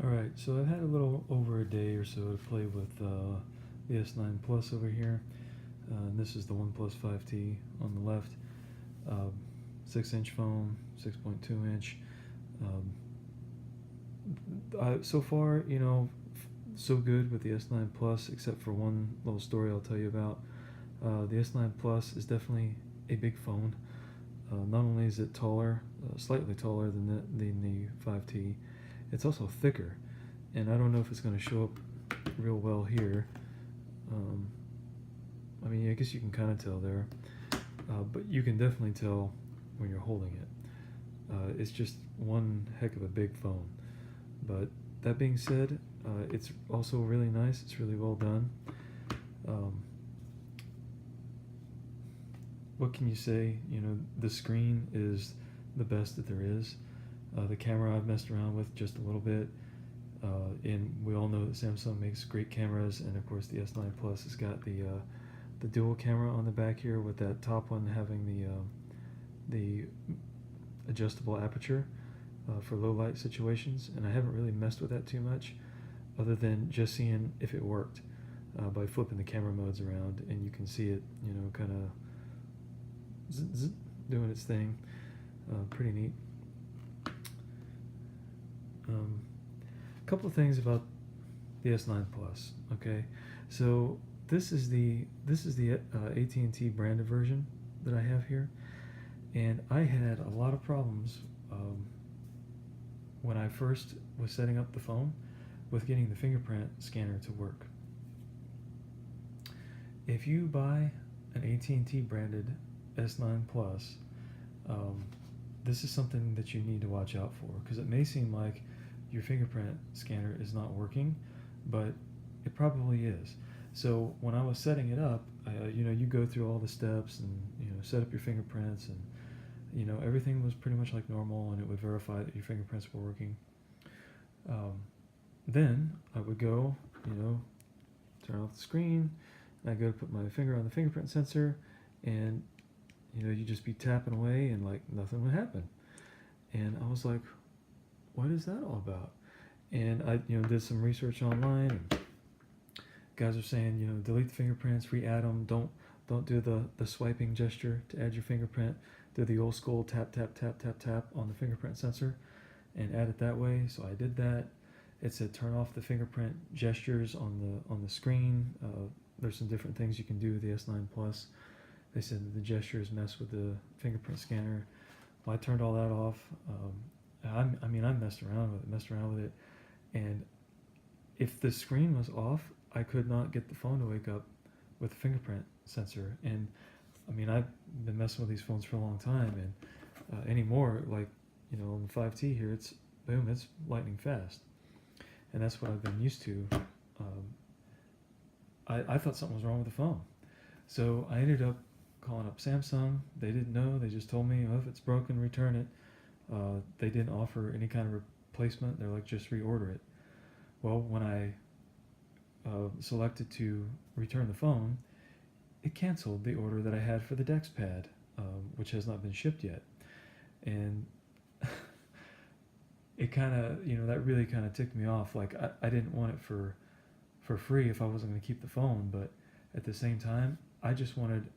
Alright, so I've had a little over a day or so to play with the S9 Plus over here. And this is the OnePlus 5T on the left. 6-inch phone, 6.2 inch. So far, so good with the S9 Plus, except for one little story I'll tell you about. The S9 Plus is definitely a big phone. Not only is it taller, slightly taller than the 5T, it's also thicker, and I don't know if it's going to show up real well here. I guess you can kind of tell there, but you can definitely tell when you're holding it. It's just one heck of a big phone. But that being said, it's also really nice. It's really well done. What can you say? The screen is the best that there is. The camera I've messed around with just a little bit, and we all know that Samsung makes great cameras, and of course the S9 Plus has got the dual camera on the back here, with that top one having the adjustable aperture for low light situations, and I haven't really messed with that too much, other than just seeing if it worked by flipping the camera modes around, and you can see it, kind of doing its thing. Pretty neat. A couple of things about the S9 Plus. Okay, so this is the AT&T branded version that I have here, and I had a lot of problems when I first was setting up the phone with getting the fingerprint scanner to work. If you buy an AT&T branded S9 Plus, this is something that you need to watch out for, because it may seem like your fingerprint scanner is not working, but it probably is. So when I was setting it up, you go through all the steps and set up your fingerprints, and everything was pretty much like normal, and it would verify that your fingerprints were working. Then I would go, turn off the screen, and I go to put my finger on the fingerprint sensor, and you'd just be tapping away, and like nothing would happen. And I was like, what is that all about? And I did some research online, and guys are saying, delete the fingerprints, re-add them. Don't do the swiping gesture to add your fingerprint. Do the old school tap tap tap tap tap on the fingerprint sensor and add it that way. So I did that. It said turn off the fingerprint gestures on the screen. There's some different things you can do with the S9 Plus. They said that the gestures mess with the fingerprint scanner. Well, I turned all that off. I messed around with it, and if the screen was off, I could not get the phone to wake up with the fingerprint sensor. And I've been messing with these phones for a long time, and anymore, like on the 5T here, it's boom, it's lightning fast, and that's what I've been used to. I thought something was wrong with the phone, so I ended up calling up Samsung. They didn't know. They just told me, if it's broken, return it. They didn't offer any kind of replacement. They're like, just reorder it. Well, when I selected to return the phone, it canceled the order that I had for the Dex pad, which has not been shipped yet. And it kind of, that really kind of ticked me off. Like, I didn't want it for free if I wasn't going to keep the phone, but at the same time, I just wanted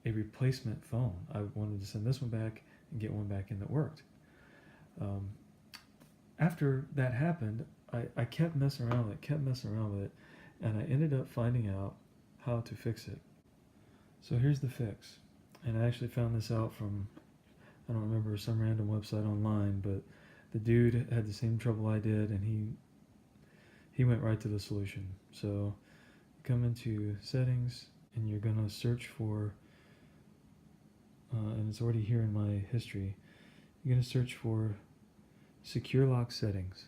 a replacement phone. I wanted to send this one back and get one back in that worked. After that happened, I kept messing around with it, and I ended up finding out how to fix it. So here's the fix. And I actually found this out from, I don't remember, some random website online, but the dude had the same trouble I did, and he went right to the solution. So you come into settings, and you're going to search for, and it's already here in my history, you're going to search for secure lock settings.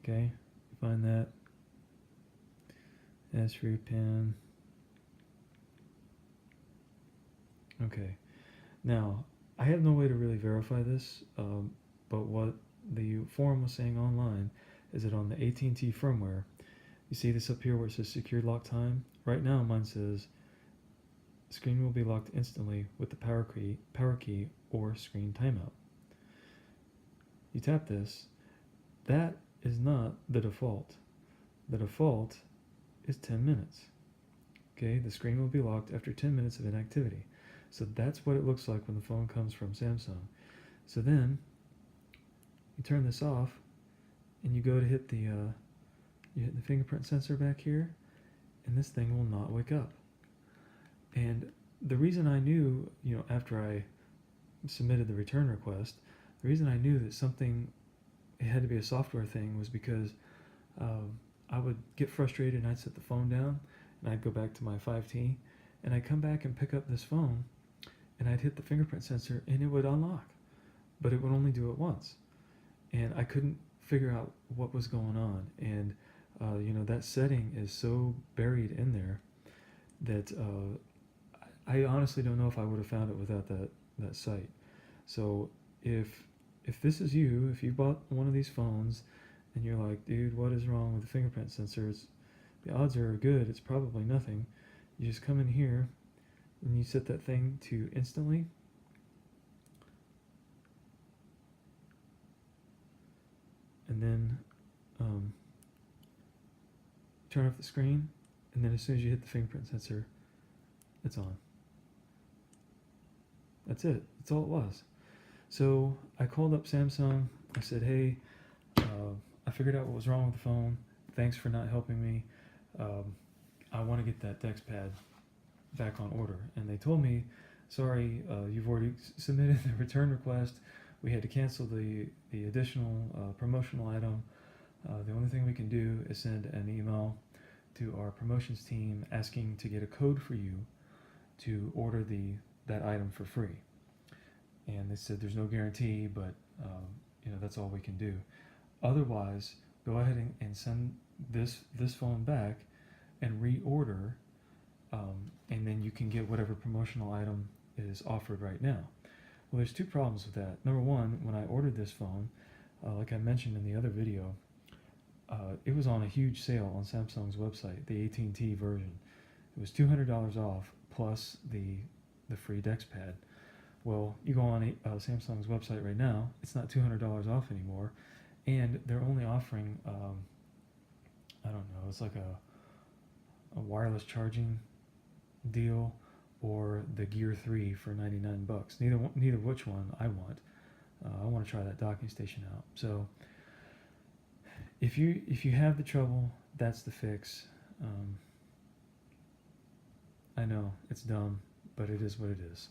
Okay, find that. As for your PIN. Okay, now I have no way to really verify this, but what the forum was saying online is that on the AT&T firmware, you see this up here where it says secured lock time? Right now mine says screen will be locked instantly with the power key or screen timeout. You tap this, that is not the default. The default is 10 minutes. Okay, the screen will be locked after 10 minutes of inactivity. So that's what it looks like when the phone comes from Samsung. So then you turn this off and you go to hit the fingerprint sensor back here, and this thing will not wake up. And the reason I knew, after I submitted the return request, the reason I knew that it had to be a software thing was because I would get frustrated and I'd set the phone down and I'd go back to my 5T and I'd come back and pick up this phone and I'd hit the fingerprint sensor and it would unlock, but it would only do it once. And I couldn't figure out what was going on. And, that setting is so buried in there that I honestly don't know if I would have found it without that site. So if this is you, if you bought one of these phones and you're like, dude, what is wrong with the fingerprint sensors? The odds are good, it's probably nothing. You just come in here and you set that thing to instantly. And then turn off the screen, and then as soon as you hit the fingerprint sensor, it's on. That's it. That's all it was. So I called up Samsung. I said, hey, I figured out what was wrong with the phone. Thanks for not helping me. I want to get that DeX pad back on order. And they told me, sorry, you've already submitted the return request. We had to cancel the additional promotional item. The only thing we can do is send an email to our promotions team asking to get a code for you to order that item for free. And they said there's no guarantee, but that's all we can do. Otherwise, go ahead and send this phone back and reorder, and then you can get whatever promotional item is offered right now. Well, there's two problems with that. Number one, when I ordered this phone, like I mentioned in the other video, it was on a huge sale on Samsung's website, the AT&T version. It was $200 off plus the free DeX pad. Well, you go on Samsung's website right now, it's not $200 off anymore, and they're only offering, I don't know, it's like a wireless charging deal or the Gear 3 for $99. Neither which one I want. I want to try that docking station out. So if you have the trouble, that's the fix. I know it's dumb, but it is what it is.